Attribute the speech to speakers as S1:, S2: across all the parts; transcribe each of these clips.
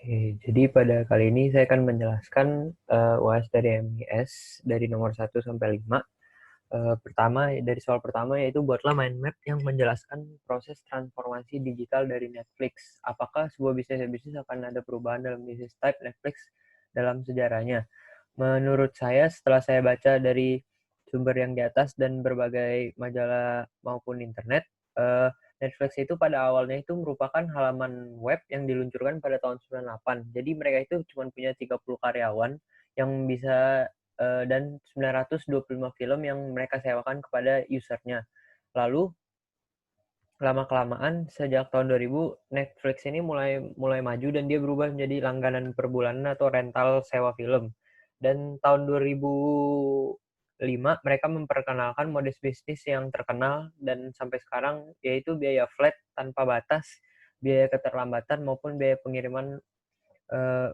S1: Oke, jadi pada kali ini saya akan menjelaskan UAS dari MIS dari nomor 1 sampai 5. Pertama, dari soal pertama yaitu buatlah mind map yang menjelaskan proses transformasi digital dari Netflix. Apakah sebuah bisnis akan ada perubahan dalam bisnis type Netflix dalam sejarahnya? Menurut saya, setelah saya baca dari sumber yang di atas dan berbagai majalah maupun internet, eh, Netflix itu pada awalnya itu merupakan halaman web yang diluncurkan pada tahun 98. Jadi mereka itu cuma punya 30 karyawan yang bisa dan 925 film yang mereka sewakan kepada usernya. Lalu lama-kelamaan sejak tahun 2000 Netflix ini mulai maju dan dia berubah menjadi langganan per bulanan atau rental sewa film. Dan tahun 2005 mereka memperkenalkan model bisnis yang terkenal dan sampai sekarang yaitu biaya flat tanpa batas, biaya keterlambatan maupun biaya pengiriman eh,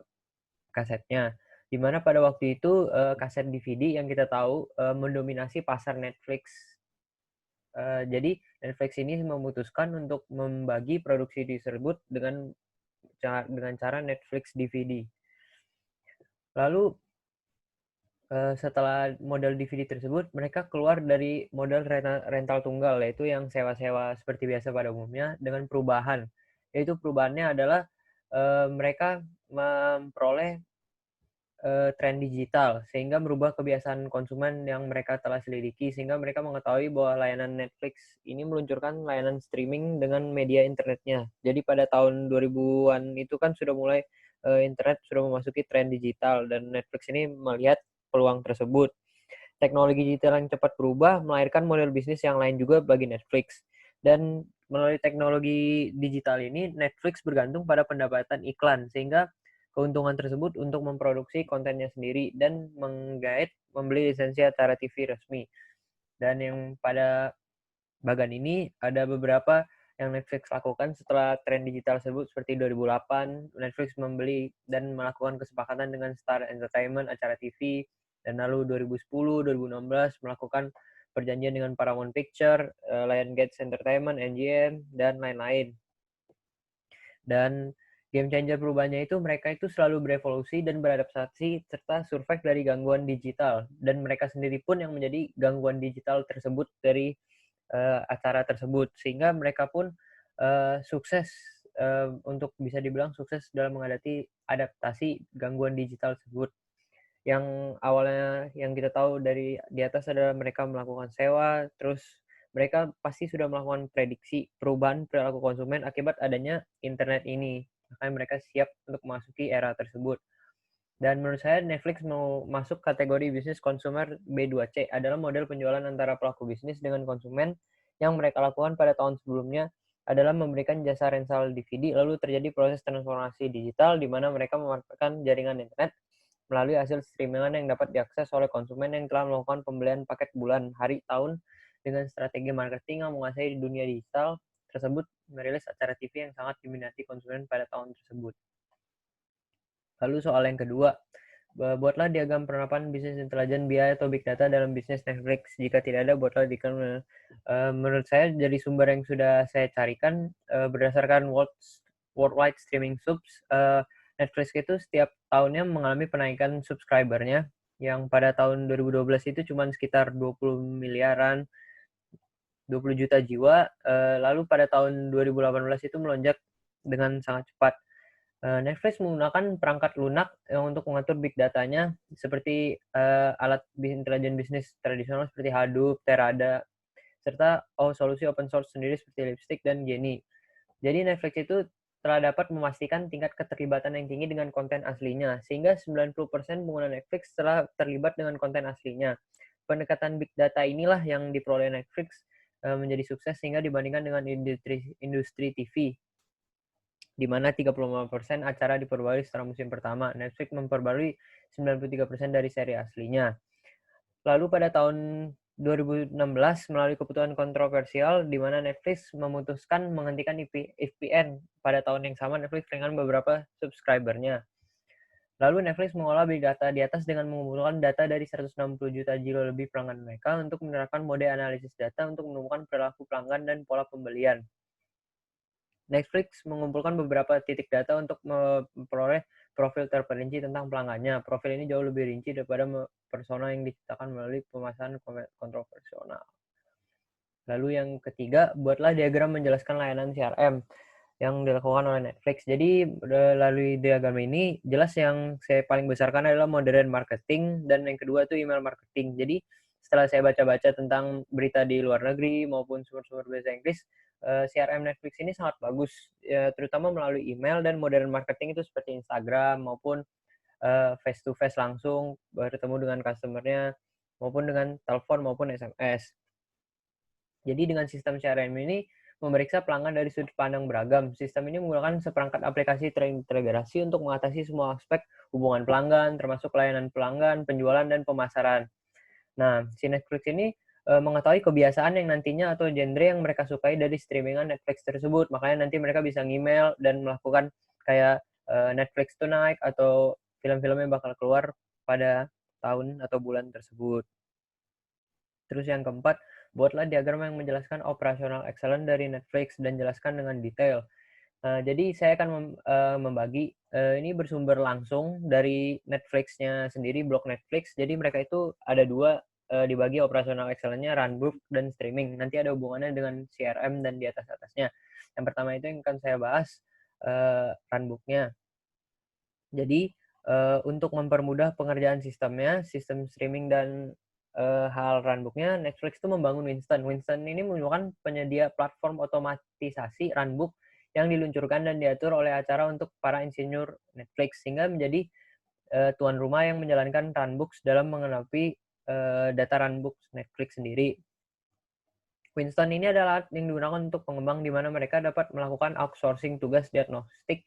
S1: kasetnya. Di mana pada waktu itu kaset DVD yang kita tahu mendominasi pasar Netflix. Jadi Netflix ini memutuskan untuk membagi produksi tersebut dengan cara Netflix DVD. Lalu setelah model DVD tersebut, mereka keluar dari model rental tunggal, yaitu yang sewa-sewa seperti biasa pada umumnya, dengan perubahan. Yaitu perubahannya adalah mereka memperoleh tren digital sehingga merubah kebiasaan konsumen yang mereka telah selidiki sehingga mereka mengetahui bahwa layanan Netflix ini meluncurkan layanan streaming dengan media internetnya. Jadi pada tahun 2000-an itu kan sudah mulai internet sudah memasuki tren digital dan Netflix ini melihat peluang tersebut. Teknologi digital yang cepat berubah melahirkan model bisnis yang lain juga bagi Netflix. Dan melalui teknologi digital ini Netflix bergantung pada pendapatan iklan sehingga keuntungan tersebut untuk memproduksi kontennya sendiri dan menggait membeli lisensi acara TV resmi. Dan yang pada bagan ini ada beberapa yang Netflix lakukan setelah tren digital tersebut seperti 2008 Netflix membeli dan melakukan kesepakatan dengan Star Entertainment acara TV dan lalu 2010 2016 melakukan perjanjian dengan Paramount Picture, Lionsgate Entertainment, NGM dan lain-lain. Dan game changer perubahannya itu mereka itu selalu berevolusi dan beradaptasi serta survive dari gangguan digital dan mereka sendiri pun yang menjadi gangguan digital tersebut dari acara tersebut sehingga mereka pun sukses untuk bisa dibilang sukses dalam menghadapi adaptasi gangguan digital tersebut. Yang awalnya yang kita tahu dari di atas adalah mereka melakukan sewa, terus mereka pasti sudah melakukan prediksi perubahan perilaku konsumen akibat adanya internet ini. Makanya mereka siap untuk memasuki era tersebut. Dan menurut saya Netflix mau masuk kategori bisnis konsumer B2C adalah model penjualan antara pelaku bisnis dengan konsumen yang mereka lakukan pada tahun sebelumnya adalah memberikan jasa rental DVD lalu terjadi proses transformasi digital di mana mereka memanfaatkan jaringan internet melalui hasil streamingan yang dapat diakses oleh konsumen yang telah melakukan pembelian paket bulan, hari, tahun dengan strategi marketing yang menguasai di dunia digital tersebut merilis acara TV yang sangat diminati konsumen pada tahun tersebut. Lalu soal yang kedua, buatlah diagram penerapan bisnis intelijen BI atau big data dalam bisnis Netflix. Jika tidak ada, buatlah diagram. Menurut saya dari sumber yang sudah saya carikan berdasarkan worldwide streaming subs, Netflix itu setiap tahunnya mengalami penaikan subscribernya yang pada tahun 2012 itu cuma sekitar 20 miliaran, 20 juta jiwa. Lalu pada tahun 2018 itu melonjak dengan sangat cepat. Netflix menggunakan perangkat lunak untuk mengatur big datanya seperti alat intelijen bisnis tradisional seperti Hadoop, Teradata, serta solusi open source sendiri seperti Lipstick dan Genie. Jadi Netflix itu telah dapat memastikan tingkat keterlibatan yang tinggi dengan konten aslinya, sehingga 90% pengguna Netflix telah terlibat dengan konten aslinya. Pendekatan big data inilah yang diperoleh Netflix menjadi sukses sehingga dibandingkan dengan industri TV di mana 35% acara diperbarui setelah musim pertama. Netflix memperbarui 93% dari seri aslinya. Lalu pada tahun 2016 melalui keputusan kontroversial di mana Netflix memutuskan menghentikan VPN pada tahun yang sama Netflix dengan beberapa subscribernya. Lalu Netflix mengolah big data di atas dengan mengumpulkan data dari 160 juta jiwa lebih pelanggan mereka untuk menerapkan mode analisis data untuk menemukan perilaku pelanggan dan pola pembelian. Netflix mengumpulkan beberapa titik data untuk memperoleh profil terperinci tentang pelanggannya. Profil ini jauh lebih rinci daripada persona yang diciptakan melalui pemasaran kontroversial. Lalu yang ketiga, buatlah diagram menjelaskan layanan CRM yang dilakukan oleh Netflix. Jadi melalui diagram ini jelas yang saya paling besarkan adalah modern marketing dan yang kedua itu email marketing. Jadi setelah saya baca-baca tentang berita di luar negeri maupun sumber-sumber bahasa Inggris, CRM Netflix ini sangat bagus, terutama melalui email dan modern marketing itu seperti Instagram maupun face to face langsung bertemu dengan customer-nya maupun dengan telepon maupun SMS. Jadi dengan sistem CRM ini memeriksa pelanggan dari sudut pandang beragam. Sistem ini menggunakan seperangkat aplikasi terintegrasi untuk mengatasi semua aspek hubungan pelanggan, termasuk layanan pelanggan, penjualan, dan pemasaran. Nah, si Netflix ini mengetahui kebiasaan yang nantinya atau genre yang mereka sukai dari streamingan Netflix tersebut. Makanya nanti mereka bisa email dan melakukan kayak Netflix Tonight atau film-film yang bakal keluar pada tahun atau bulan tersebut. Terus yang keempat, buatlah diagram yang menjelaskan operasional excellence dari Netflix dan jelaskan dengan detail. Jadi saya akan membagi, ini bersumber langsung dari Netflix-nya sendiri, blog Netflix. Jadi mereka itu ada dua, dibagi operasional excellence-nya runbook dan streaming. Nanti ada hubungannya dengan CRM dan di atas-atasnya. Yang pertama itu yang akan saya bahas, runbook-nya. Jadi, untuk mempermudah pengerjaan sistemnya, sistem streaming dan, hal runbook-nya, Netflix itu membangun Winston. Winston ini merupakan penyedia platform otomatisasi runbook yang diluncurkan dan diatur oleh acara untuk para insinyur Netflix, sehingga menjadi, tuan rumah yang menjalankan runbooks dalam mengenapi, data runbooks Netflix sendiri. Winston ini adalah alat yang digunakan untuk pengembang di mana mereka dapat melakukan outsourcing tugas diagnostik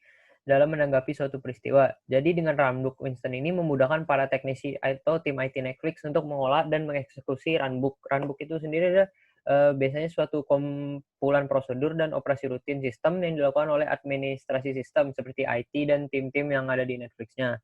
S1: dalam menanggapi suatu peristiwa. Jadi dengan runbook Winston ini memudahkan para teknisi atau tim IT Netflix untuk mengolah dan mengeksekusi runbook. Runbook itu sendiri adalah biasanya suatu kumpulan prosedur dan operasi rutin sistem yang dilakukan oleh administrasi sistem seperti IT dan tim-tim yang ada di Netflix-nya.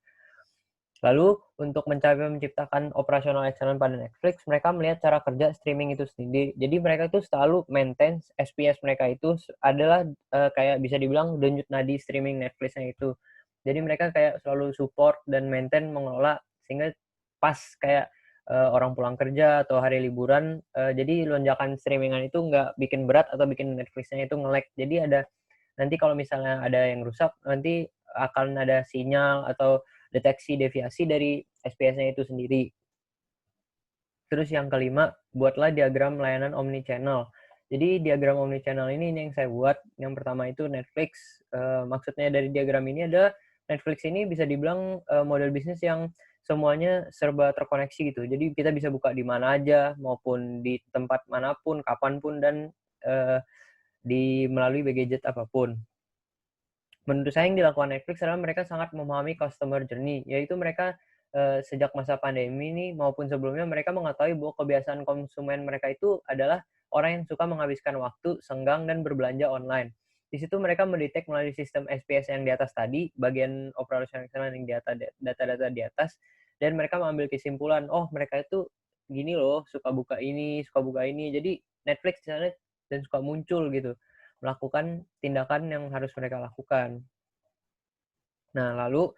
S1: Lalu untuk mencapai menciptakan operasional excellence pada Netflix, mereka melihat cara kerja streaming itu sendiri. Jadi mereka itu selalu maintain SPS mereka itu adalah kayak bisa dibilang denyut nadi streaming Netflix-nya itu. Jadi mereka kayak selalu support dan maintain mengelola sehingga pas kayak orang pulang kerja atau hari liburan, jadi lonjakan streamingan itu nggak bikin berat atau bikin Netflix-nya itu nge-lag. Jadi ada nanti kalau misalnya ada yang rusak, nanti akan ada sinyal atau deteksi deviasi dari SPS-nya itu sendiri. Terus yang kelima, buatlah diagram layanan omnichannel. Jadi diagram omnichannel ini yang saya buat. Yang pertama itu Netflix. Maksudnya dari diagram ini adalah Netflix ini bisa dibilang model bisnis yang semuanya serba terkoneksi gitu. Jadi kita bisa buka di mana aja, maupun di tempat manapun, kapanpun, dan di melalui gadget apapun. Menurut saya yang dilakukan Netflix adalah mereka sangat memahami customer journey, yaitu mereka sejak masa pandemi ini maupun sebelumnya mereka mengetahui bahwa kebiasaan konsumen mereka itu adalah orang yang suka menghabiskan waktu, senggang, dan berbelanja online. Di situ mereka mendetek melalui sistem SPS yang di atas tadi, bagian operasional yang di atas, data-data di atas, dan mereka mengambil kesimpulan, oh mereka itu gini loh, suka buka ini, suka buka ini. Jadi Netflix di sana dan suka muncul gitu melakukan tindakan yang harus mereka lakukan. Nah, lalu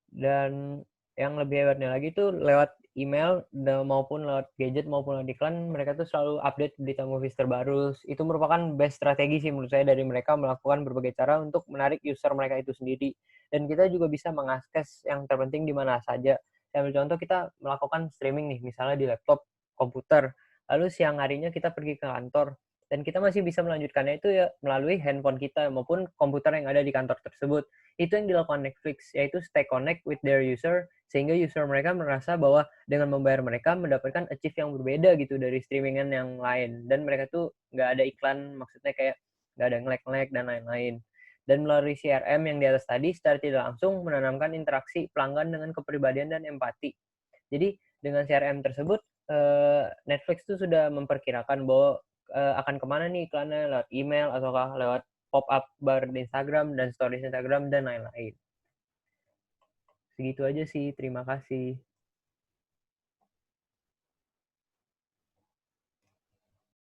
S1: dan yang lebih hebatnya lagi tuh lewat email maupun lewat gadget maupun lewat iklan, mereka tuh selalu update berita movies terbaru. Itu merupakan best strategi sih menurut saya dari mereka melakukan berbagai cara untuk menarik user mereka itu sendiri. Dan kita juga bisa mengakses yang terpenting di mana saja. Saya ambil contoh kita melakukan streaming nih, misalnya di laptop, komputer. Lalu siang harinya kita pergi ke kantor dan kita masih bisa melanjutkannya itu ya melalui handphone kita maupun komputer yang ada di kantor tersebut. Itu yang dilakukan Netflix, yaitu stay connect with their user, sehingga user mereka merasa bahwa dengan membayar mereka mendapatkan achieve yang berbeda gitu dari streamingan yang lain. Dan mereka tuh nggak ada iklan, maksudnya kayak nggak ada nge-lag dan lain-lain. Dan melalui CRM yang di atas tadi, secara tidak langsung menanamkan interaksi pelanggan dengan kepribadian dan empati. Jadi dengan CRM tersebut, Netflix tuh sudah memperkirakan bahwa akan kemana nih iklannya, lewat email ataukah lewat pop-up bar di Instagram dan stories Instagram dan lain-lain. Segitu aja sih, terima kasih.